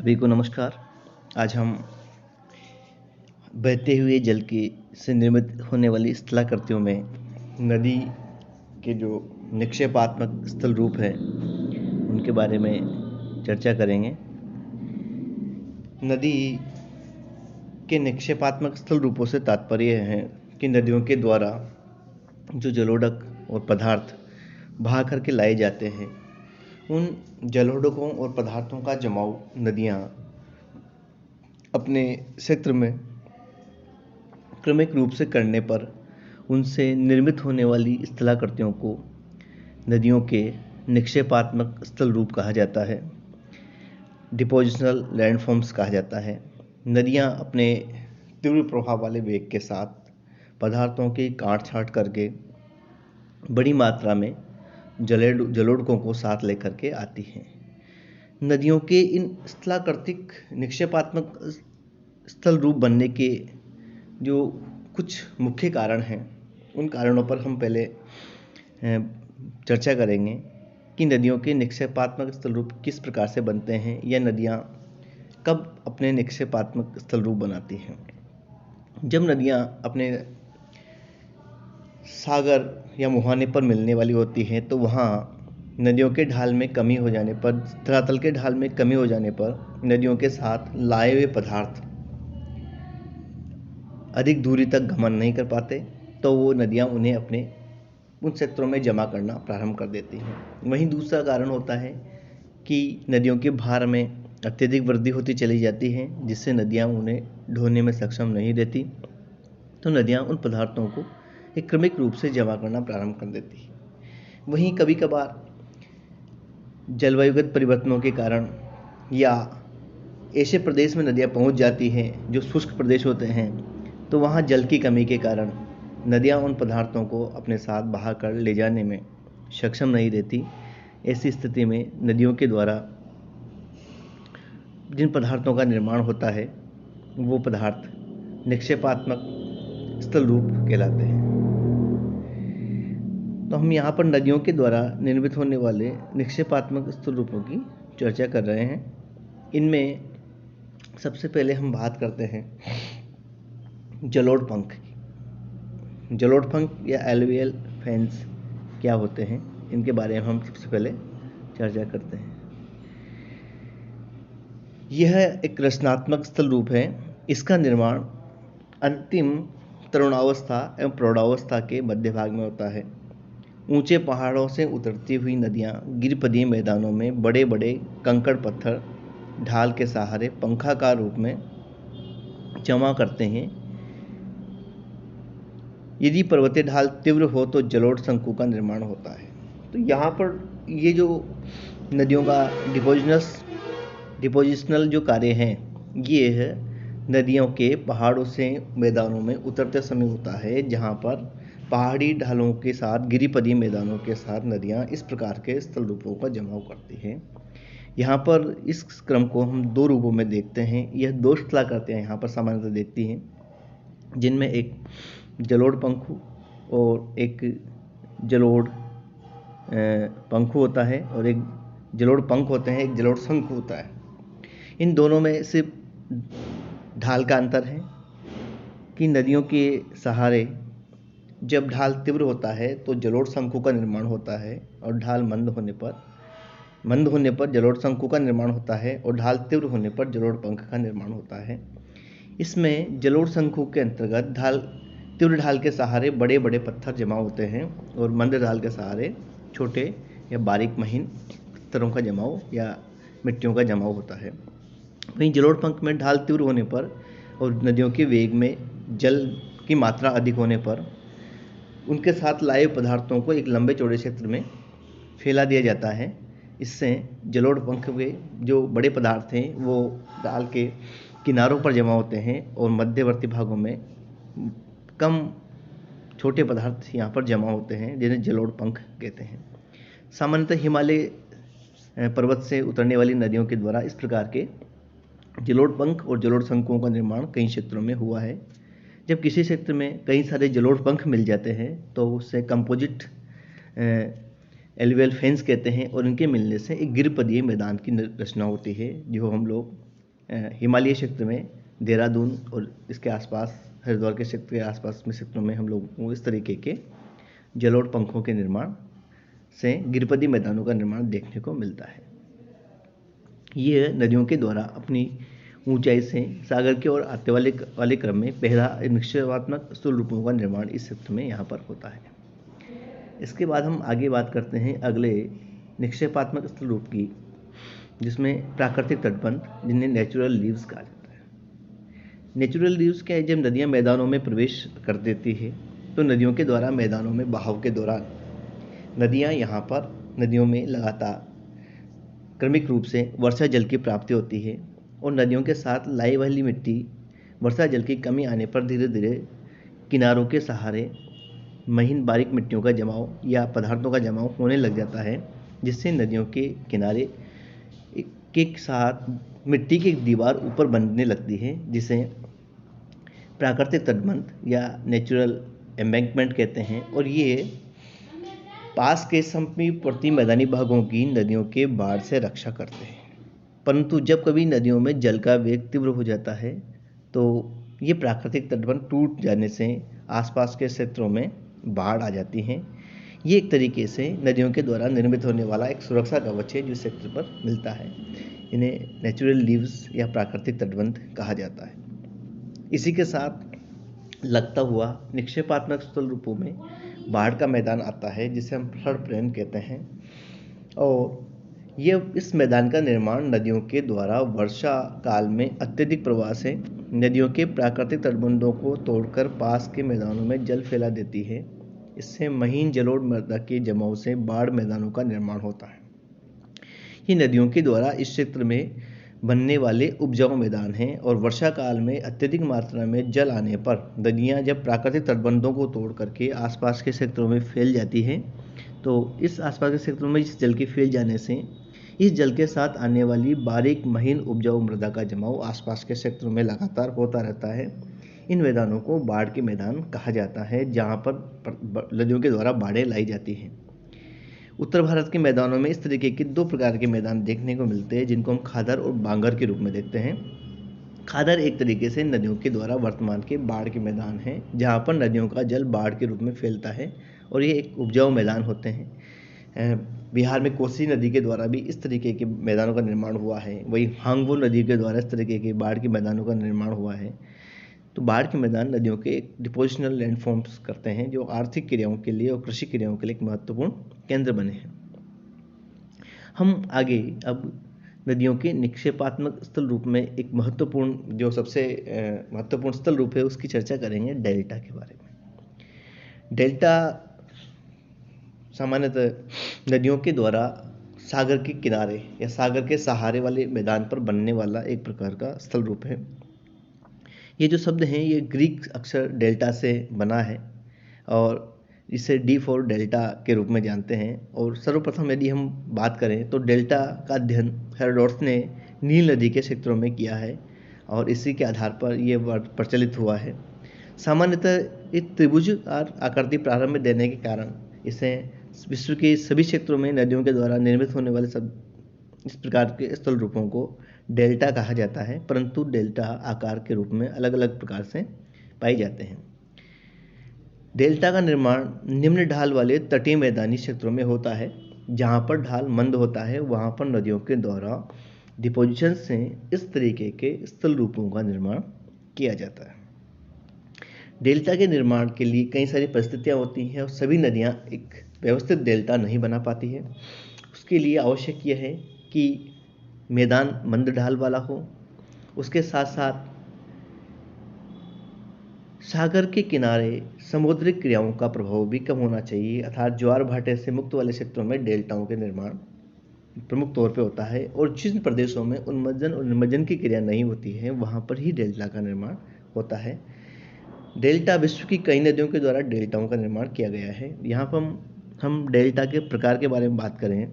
सभी को नमस्कार। आज हम बहते हुए जल की से निर्मित होने वाली स्थलाकृतियों में नदी के जो निक्षेपात्मक स्थल रूप हैं उनके बारे में चर्चा करेंगे। नदी के निक्षेपात्मक स्थल रूपों से तात्पर्य है कि नदियों के द्वारा जो जलोढ़क और पदार्थ बहा करके लाए जाते हैं, उन जलोढ़कों और पदार्थों का जमाव नदियाँ अपने क्षेत्र में क्रमिक रूप से करने पर उनसे निर्मित होने वाली स्थलाकृतियों को नदियों के निक्षेपात्मक स्थल रूप कहा जाता है। डिपोजिशनल लैंडफॉर्म्स कहा जाता है। नदियाँ अपने तीव्र प्रभाव वाले वेग के साथ पदार्थों की काट छाँट करके बड़ी मात्रा में जलोढ़कों को साथ लेकर के आती हैं। नदियों के इन स्थलाकृतिक निक्षेपात्मक स्थल रूप बनने के जो कुछ मुख्य कारण हैं, उन कारणों पर हम पहले चर्चा करेंगे कि नदियों के निक्षेपात्मक स्थल रूप किस प्रकार से बनते हैं या नदियाँ कब अपने निक्षेपात्मक स्थल रूप बनाती हैं। जब नदियाँ अपने सागर या मुहाने पर मिलने वाली होती हैं तो वहाँ नदियों के ढाल में कमी हो जाने पर, धरातल के ढाल में कमी हो जाने पर नदियों के साथ लाए हुए पदार्थ अधिक दूरी तक गमन नहीं कर पाते, तो वो नदियाँ उन्हें अपने उन क्षेत्रों में जमा करना प्रारंभ कर देती हैं। वहीं दूसरा कारण होता है कि नदियों के भार में अत्यधिक वृद्धि होती चली जाती है, जिससे नदियाँ उन्हें ढोने में सक्षम नहीं रहती, तो नदियाँ उन पदार्थों को एक क्रमिक रूप से जमा करना प्रारंभ कर देती है। वहीं कभी कभार जलवायुगत परिवर्तनों के कारण या ऐसे प्रदेश में नदियाँ पहुंच जाती हैं जो शुष्क प्रदेश होते हैं, तो वहाँ जल की कमी के कारण नदियाँ उन पदार्थों को अपने साथ बहा कर ले जाने में सक्षम नहीं रहती। ऐसी स्थिति में नदियों के द्वारा जिन पदार्थों का निर्माण होता है वो पदार्थ निक्षेपात्मक स्थल रूप कहलाते हैं। तो हम यहाँ पर नदियों के द्वारा निर्मित होने वाले निक्षेपात्मक स्थल रूपों की चर्चा कर रहे हैं। इनमें सबसे पहले हम बात करते हैं जलोढ़ पंख की। जलोढ़ पंख या एलुवियल फेंस क्या होते हैं, इनके बारे में हम सबसे पहले चर्चा करते हैं। यह एक रचनात्मक स्थल रूप है। इसका निर्माण अंतिम तरुणावस्था एवं प्रौढ़ावस्था के मध्य भाग में होता है। ऊंचे पहाड़ों से उतरती हुई नदियाँ गिरिपदीय मैदानों में बड़े बड़े कंकड़ पत्थर ढाल के सहारे पंखाकार रूप में जमा करते हैं। यदि पर्वतीय ढाल तीव्र हो तो जलोढ़ शंकु का निर्माण होता है। तो यहाँ पर ये जो नदियों का डिपोजिशनल जो कार्य हैं, ये है नदियों के पहाड़ों से मैदानों में उतरते समय होता है, जहाँ पर पहाड़ी ढालों के साथ गिरिपदीय मैदानों के साथ नदियाँ इस प्रकार के स्थल रूपों का जमाव करती हैं। यहाँ पर इस क्रम को हम दो रूपों में देखते हैं। यह दो स्थलाकृतियाँ यहाँ पर सामान्यतः देखती हैं, जिनमें एक जलोढ़ पंखु और एक जलोढ़ पंखु होता है, और एक जलोढ़ पंख होते हैं, एक जलोढ़ शंकु होता है। इन दोनों में सिर्फ ढाल का अंतर है कि नदियों के सहारे जब ढाल तीव्र होता है तो जलोढ़ शंकु का निर्माण होता है, और ढाल मंद होने पर जलोढ़ शंकु का निर्माण होता है, और ढाल तीव्र होने पर जलोढ़ पंख का निर्माण होता है। इसमें जलोढ़ शंकु के अंतर्गत तीव्र ढाल के सहारे बड़े बड़े पत्थर जमा होते हैं, और मंद ढाल के सहारे छोटे या बारीक महीन पत्थरों का जमाव या मिट्टियों का जमाव होता है। वहीं जलोढ़ पंख में ढाल तीव्र होने पर और नदियों के वेग में जल की मात्रा अधिक होने पर उनके साथ लाए पदार्थों को एक लंबे चौड़े क्षेत्र में फैला दिया जाता है। इससे जलोढ़ पंख में जो बड़े पदार्थ हैं वो ढाल के किनारों पर जमा होते हैं, और मध्यवर्ती भागों में कम छोटे पदार्थ यहाँ पर जमा होते हैं, जिन्हें जलोढ़ पंख कहते हैं। सामान्यतः हिमालय पर्वत से उतरने वाली नदियों के द्वारा इस प्रकार के जलोढ़ पंख और जलोढ़ शंकुओं का निर्माण कई क्षेत्रों में हुआ है। जब किसी क्षेत्र में कई सारे जलोढ़ पंख मिल जाते हैं तो उससे कंपोजिट एलुवियल फेंस कहते हैं, और इनके मिलने से एक गिरिपदीय मैदान की रचना होती है, जो हम लोग हिमालय क्षेत्र में देहरादून और इसके आसपास, हरिद्वार के क्षेत्र के आसपास में क्षेत्रों में हम लोगों को इस तरीके के जलोढ़ पंखों के निर्माण से गिरिपदी मैदानों का निर्माण देखने को मिलता है। ये नदियों के द्वारा अपनी ऊंचाई से सागर की ओर आते वाले क्रम में पहला निक्षेपात्मक स्थूल रूपों का निर्माण इस क्षेत्र में यहाँ पर होता है। इसके बाद हम आगे बात करते हैं अगले निक्षेपात्मक स्थूल रूप की, जिसमें प्राकृतिक तटबंध, जिन्हें नेचुरल लीव्स कहा जाता है। नेचुरल लीव्स क्या है, जब नदियाँ मैदानों में प्रवेश कर देती है तो नदियों के द्वारा मैदानों में बहाव के दौरान नदियों में लगातार क्रमिक रूप से वर्षा जल की प्राप्ति होती है और नदियों के साथ लाई वाली मिट्टी वर्षा जल की कमी आने पर धीरे धीरे किनारों के सहारे महीन बारीक मिट्टियों का जमाव या पदार्थों का जमाव होने लग जाता है, जिससे नदियों के किनारे के साथ मिट्टी की एक दीवार ऊपर बनने लगती है, जिसे प्राकृतिक तटबंध या नेचुरल एम्बैंकमेंट कहते हैं। और ये पास के समीपवर्ती मैदानी भागों की नदियों के बाढ़ से रक्षा करते हैं। परंतु जब कभी नदियों में जल का वेग तीव्र हो जाता है तो ये प्राकृतिक तटबंध टूट जाने से आसपास के क्षेत्रों में बाढ़ आ जाती है। ये एक तरीके से नदियों के द्वारा निर्मित होने वाला एक सुरक्षा कवच है जो क्षेत्र पर मिलता है। इन्हें नेचुरल लीव्स या प्राकृतिक तटबंध कहा जाता है। इसी के साथ लगता हुआ निक्षेपात्मक स्थल रूपों में बाढ़ का मैदान आता है, जिसे हम फ्लड प्लेन कहते हैं। और इस मैदान का निर्माण नदियों के द्वारा वर्षा काल में अत्यधिक प्रवाह से नदियों के प्राकृतिक तटबंधों को तोड़कर पास के मैदानों में जल फैला देती है। इससे महीन जलोढ़ मृदा के जमाव से बाढ़ मैदानों का निर्माण होता है। ये नदियों के द्वारा इस क्षेत्र में बनने वाले उपजाऊ मैदान हैं और वर्षा काल में अत्यधिक मात्रा में जल आने पर नदियाँ जब प्राकृतिक तटबंधों को तोड़ करके आसपास के क्षेत्रों में फैल जाती हैं, तो इस आसपास के क्षेत्रों में इस जल के फैल जाने से इस जल के साथ आने वाली बारीक महीन उपजाऊ मृदा का जमाव आसपास के क्षेत्रों में लगातार होता रहता है। इन मैदानों को बाढ़ के मैदान कहा जाता है, जहाँ पर नदियों के द्वारा बाढ़ें लाई जाती हैं। उत्तर भारत के मैदानों में इस तरीके के दो प्रकार के मैदान देखने को मिलते हैं, जिनको हम खादर और बांगर के रूप में देखते हैं। खादर एक तरीके से नदियों के द्वारा वर्तमान के बाढ़ के मैदान हैं, जहाँ पर नदियों का जल बाढ़ के रूप में फैलता है और ये एक उपजाऊ मैदान होते हैं। बिहार में कोसी नदी के द्वारा भी इस तरीके के मैदानों का निर्माण हुआ है। वहीं हांगबो नदी के द्वारा इस तरीके के बाढ़ के मैदानों का निर्माण हुआ है। तो बाढ़ के मैदान नदियों के एक डिपोजिशनल लैंडफॉर्म्स करते हैं, जो आर्थिक क्रियाओं के लिए और कृषि क्रियाओं के लिए एक महत्वपूर्ण केंद्र बने हैं। हम आगे अब नदियों के निक्षेपात्मक स्थल रूप में एक महत्वपूर्ण, जो सबसे महत्वपूर्ण स्थल रूप है, उसकी चर्चा करेंगे, डेल्टा के बारे में। डेल्टा सामान्यतः नदियों के द्वारा सागर के किनारे या सागर के सहारे वाले मैदान पर बनने वाला एक प्रकार का स्थल रूप है। ये जो शब्द हैं ये ग्रीक अक्षर डेल्टा से बना है और इसे डी फॉर डेल्टा के रूप में जानते हैं। और सर्वप्रथम यदि हम बात करें तो डेल्टा का अध्ययन हेरोडोटस ने नील नदी के क्षेत्रों में किया है और इसी के आधार पर यह वर्ड प्रचलित हुआ है। सामान्यतः एक त्रिभुजाकार आकृति प्रारंभ में देने के कारण इसे विश्व के सभी क्षेत्रों में नदियों के द्वारा निर्मित होने वाले सब इस प्रकार के स्थल रूपों को डेल्टा कहा जाता है, परंतु डेल्टा आकार के रूप में अलग अलग प्रकार से पाए जाते हैं। डेल्टा का निर्माण निम्न ढाल वाले तटीय मैदानी क्षेत्रों में होता है। जहाँ पर ढाल मंद होता है वहाँ पर नदियों के द्वारा डिपोजिशन से इस तरीके के स्थल रूपों का निर्माण किया जाता है। डेल्टा के निर्माण के लिए कई सारी परिस्थितियाँ होती हैं और सभी नदियाँ एक व्यवस्थित डेल्टा नहीं बना पाती है। उसके लिए आवश्यक यह है कि मैदान मंद ढाल वाला हो, उसके साथ साथ सागर के किनारे समुद्रिक क्रियाओं का प्रभाव भी कम होना चाहिए, अर्थात ज्वार भाटे से मुक्त वाले क्षेत्रों में डेल्टाओं के निर्माण प्रमुख तौर पे होता है। और जिन प्रदेशों में उन्मज्जन और निमज्जन की क्रिया नहीं होती है वहाँ पर ही डेल्टा का निर्माण होता है। डेल्टा विश्व की कई नदियों के द्वारा डेल्टाओं का निर्माण किया गया है। यहाँ पर हम डेल्टा के प्रकार के बारे में बात करें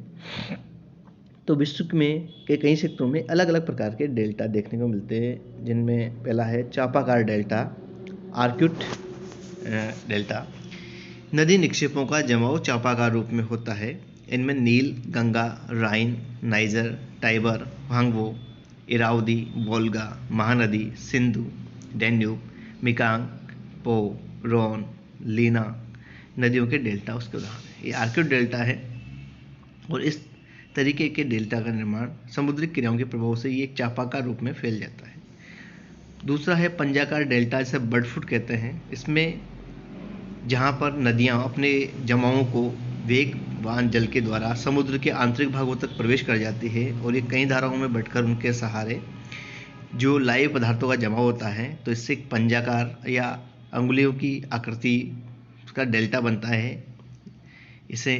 तो विश्व में के कई क्षेत्रों में अलग अलग प्रकार के डेल्टा देखने को मिलते हैं, जिनमें पहला है चापाकार डेल्टा, आर्क्यूट डेल्टा। नदी निक्षेपों का जमाव चापाकार रूप में होता है। इनमें Nile, Ganga, Rhine, Niger, Tiber, हांगबो Irrawaddy, Volga, Mahanadi, Sindhu, Danube, Mekong, Po, Rhone, Leena नदियों के डेल्टा उसके उदाहरण हैं। ये आर्किड डेल्टा है और इस तरीके के डेल्टा का निर्माण समुद्री क्रियाओं के प्रभाव से ये एक चापाकार रूप में फैल जाता है। दूसरा है पंजाकार डेल्टा, जिसे बर्डफुट कहते हैं। इसमें जहाँ पर नदियाँ अपने जमावों को वेगवान जल के द्वारा समुद्र के आंतरिक भागों तक प्रवेश कर जाती है और ये कई धाराओं में बंटकर उनके सहारे जो लाइव पदार्थों का जमा होता है, तो इससे एक पंजाकार या अंगुलियों की आकृति का डेल्टा बनता है। इसे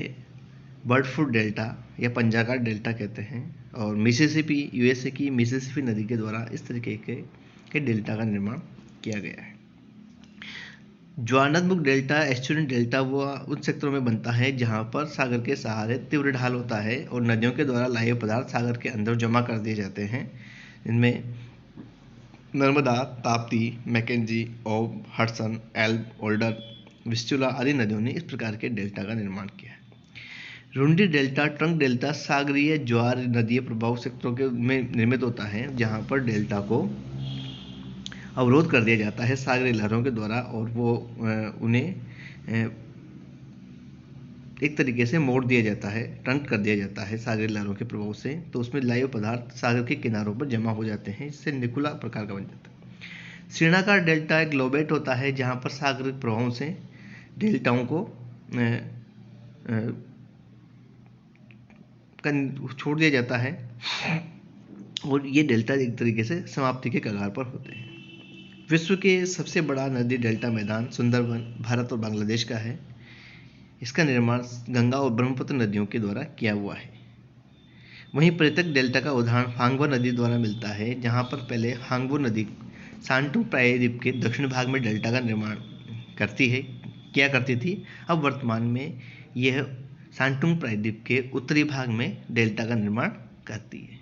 बर्डफुट डेल्टा या पंजाकार डेल्टा कहते हैं। और मिसिसिपी, यूएसए की मिसिसिपी नदी के द्वारा इस तरीके के डेल्टा का निर्माण किया गया है। ज्वारनात्मक डेल्टा, एस्चुरिन डेल्टा, वो उन क्षेत्रों में बनता है जहां पर सागर के सहारे तीव्र ढाल होता है और नदियों के द्वारा लाइव पदार्थ सागर के अंदर जमा कर दिए जाते हैं। इनमें नर्मदा, ताप्ती, मैकेंजी, ओब, हडसन, एल्ब, ओल्डर, विस्चुला आदि नदियों ने इस प्रकार के डेल्टा का निर्माण किया है। रुंडी डेल्टा, ट्रंक डेल्टा सागरीय ज्वार नदीय प्रभाव क्षेत्रों के में निर्मित होता है जहां पर डेल्टा को अवरोध कर दिया जाता है सागरीय लहरों के द्वारा और वो उन्हें एक तरीके से मोड़ दिया जाता है, ट्रंक कर दिया जाता है सागरीय लहरों के प्रभाव से। तो उसमें लाइव पदार्थ सागर के किनारों पर जमा हो जाते हैं, इससे निकुला प्रकार का बन जाता है। श्रेणाकार डेल्टा एक लोबेट होता है जहां पर सागरिक प्रभावों से डेल्टाओं को छोड़ दिया जाता है और ये डेल्टा एक तरीके से समाप्ति के कगार पर होते हैं। विश्व के सबसे बड़ा नदी डेल्टा मैदान सुंदरबन भारत और बांग्लादेश का है। इसका निर्माण गंगा और ब्रह्मपुत्र नदियों के द्वारा किया हुआ है। वहीं पृथक डेल्टा का उदाहरण हांगवो नदी द्वारा मिलता है, जहां पर पहले हांगवो नदी सांटू प्रायद्वीप के दक्षिण भाग में डेल्टा का निर्माण किया करती थी। अब वर्तमान में यह सांटुंग प्रायद्वीप के उत्तरी भाग में डेल्टा का निर्माण करती है।